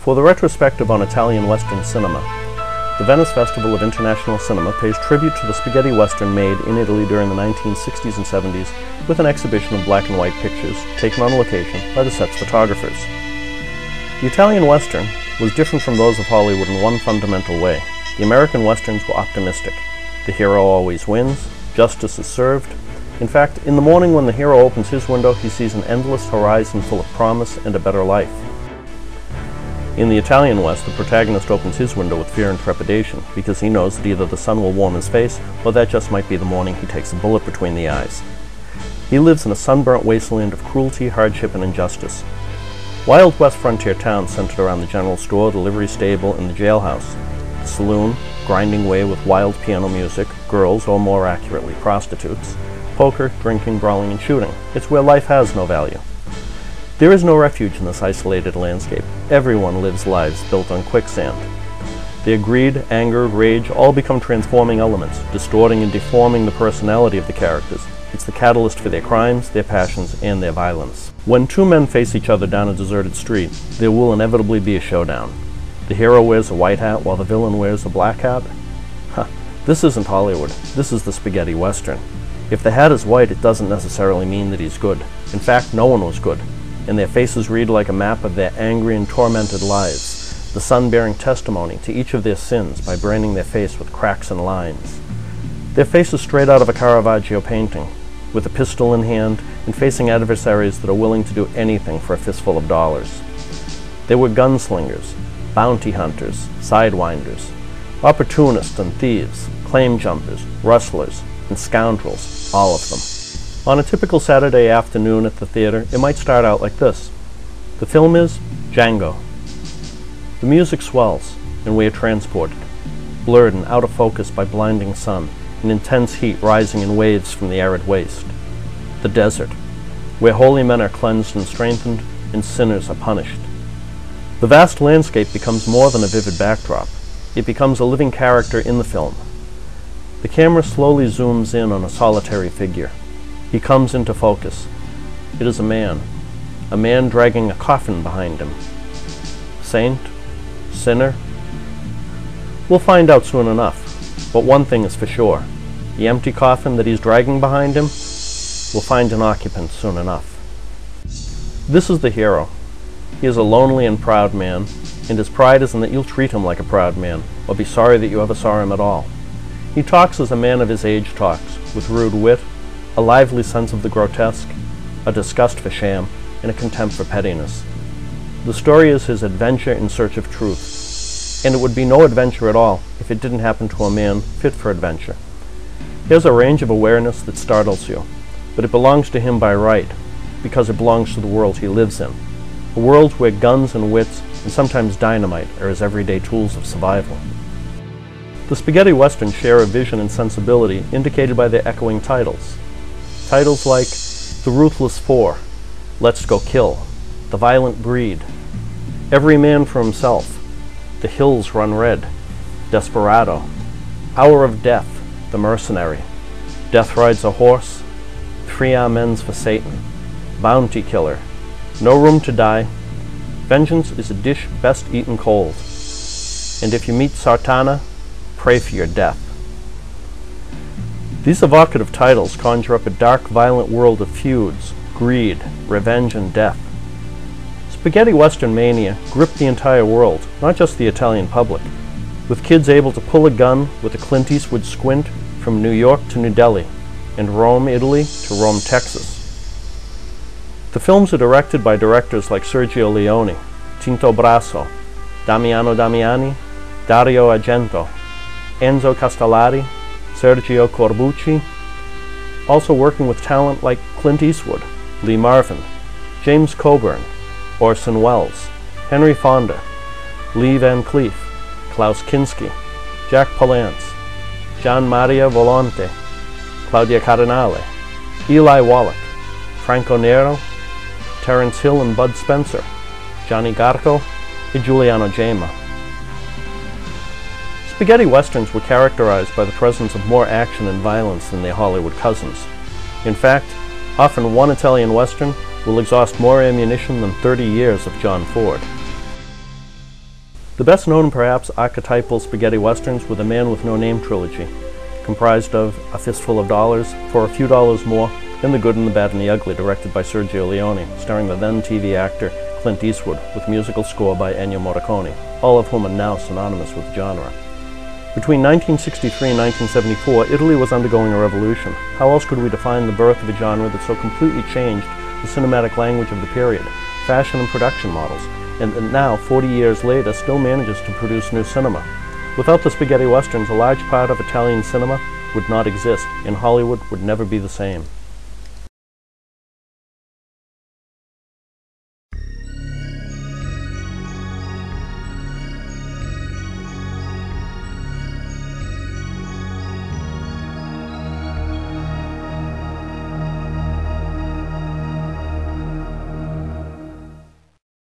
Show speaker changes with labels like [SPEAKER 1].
[SPEAKER 1] For the retrospective on Italian Western cinema, the Venice Festival of International Cinema pays tribute to the spaghetti western made in Italy during the 1960s and 70s with an exhibition of black and white pictures taken on location by the set's photographers. The Italian western was different from those of Hollywood in one fundamental way. The American westerns were optimistic. The hero always wins, justice is served. In fact, in the morning when the hero opens his window, he sees an endless horizon full of promise and a better life. In the Italian West, the protagonist opens his window with fear and trepidation because he knows that either the sun will warm his face or that just might be the morning he takes a bullet between the eyes. He lives in a sunburnt wasteland of cruelty, hardship, and injustice. Wild West frontier towns centered around the general store, the livery stable, and the jailhouse. The saloon, grinding way with wild piano music, girls, or more accurately, prostitutes, poker, drinking, brawling, and shooting. It's where life has no value. There is no refuge in this isolated landscape. Everyone lives lives built on quicksand. Their greed, anger, rage all become transforming elements, distorting and deforming the personality of the characters. It's the catalyst for their crimes, their passions, and their violence. When two men face each other down a deserted street, there will inevitably be a showdown. The hero wears a white hat while the villain wears a black hat. This isn't Hollywood. This is the spaghetti western. If the hat is white, it doesn't necessarily mean that he's good. In fact, no one was good, and their faces read like a map of their angry and tormented lives, the sun bearing testimony to each of their sins by branding their face with cracks and lines. Their faces straight out of a Caravaggio painting, with a pistol in hand and facing adversaries that are willing to do anything for a fistful of dollars. They were gunslingers, bounty hunters, sidewinders, opportunists and thieves, claim jumpers, rustlers, and scoundrels, all of them. On a typical Saturday afternoon at the theater, it might start out like this. The film is Django. The music swells, and we are transported, blurred and out of focus by blinding sun, and intense heat rising in waves from the arid waste. The desert, where holy men are cleansed and strengthened, and sinners are punished. The vast landscape becomes more than a vivid backdrop. It becomes a living character in the film. The camera slowly zooms in on a solitary figure. He comes into focus. It is a man dragging a coffin behind him. Saint? Sinner? We'll find out soon enough, but one thing is for sure. The empty coffin that he's dragging behind him will find an occupant soon enough. This is the hero. He is a lonely and proud man, and his pride is in that you'll treat him like a proud man, or be sorry that you ever saw him at all. He talks as a man of his age talks, with rude wit, a lively sense of the grotesque, a disgust for sham, and a contempt for pettiness. The story is his adventure in search of truth, and it would be no adventure at all if it didn't happen to a man fit for adventure. He has a range of awareness that startles you, but it belongs to him by right, because it belongs to the world he lives in, a world where guns and wits, and sometimes dynamite, are his everyday tools of survival. The spaghetti westerns share a vision and sensibility indicated by their echoing titles. Titles like The Ruthless Four, Let's Go Kill, The Violent Breed, Every Man for Himself, The Hills Run Red, Desperado, Hour of Death, The Mercenary, Death Rides a Horse, Three Amens for Satan, Bounty Killer, No Room to Die, Vengeance is a dish best eaten cold, and if you meet Sartana, pray for your death. These evocative titles conjure up a dark, violent world of feuds, greed, revenge, and death. Spaghetti Western mania gripped the entire world, not just the Italian public, with kids able to pull a gun with a Clint Eastwood squint from New York to New Delhi, and Rome, Italy to Rome, Texas. The films are directed by directors like Sergio Leone, Tinto Brasso, Damiano Damiani, Dario Argento, Enzo Castellari, Sergio Corbucci, also working with talent like Clint Eastwood, Lee Marvin, James Coburn, Orson Welles, Henry Fonda, Lee Van Cleef, Klaus Kinski, Jack Palance, Gian Maria Volonte, Claudia Cardinale, Eli Wallach, Franco Nero, Terence Hill and Bud Spencer, Johnny Garco, and Giuliano Gemma. Spaghetti westerns were characterized by the presence of more action and violence than their Hollywood cousins. In fact, often one Italian western will exhaust more ammunition than 30 years of John Ford. The best known, perhaps, archetypal spaghetti westerns were the Man with No Name trilogy, comprised of A Fistful of Dollars, For a Few Dollars More, and The Good and the Bad and the Ugly, directed by Sergio Leone, starring the then TV actor Clint Eastwood, with musical score by Ennio Morricone, all of whom are now synonymous with the genre. Between 1963 and 1974, Italy was undergoing a revolution. How else could we define the birth of a genre that so completely changed the cinematic language of the period, fashion and production models, and that now, 40 years later, still manages to produce new cinema? Without the spaghetti westerns, a large part of Italian cinema would not exist, and Hollywood would never be the same.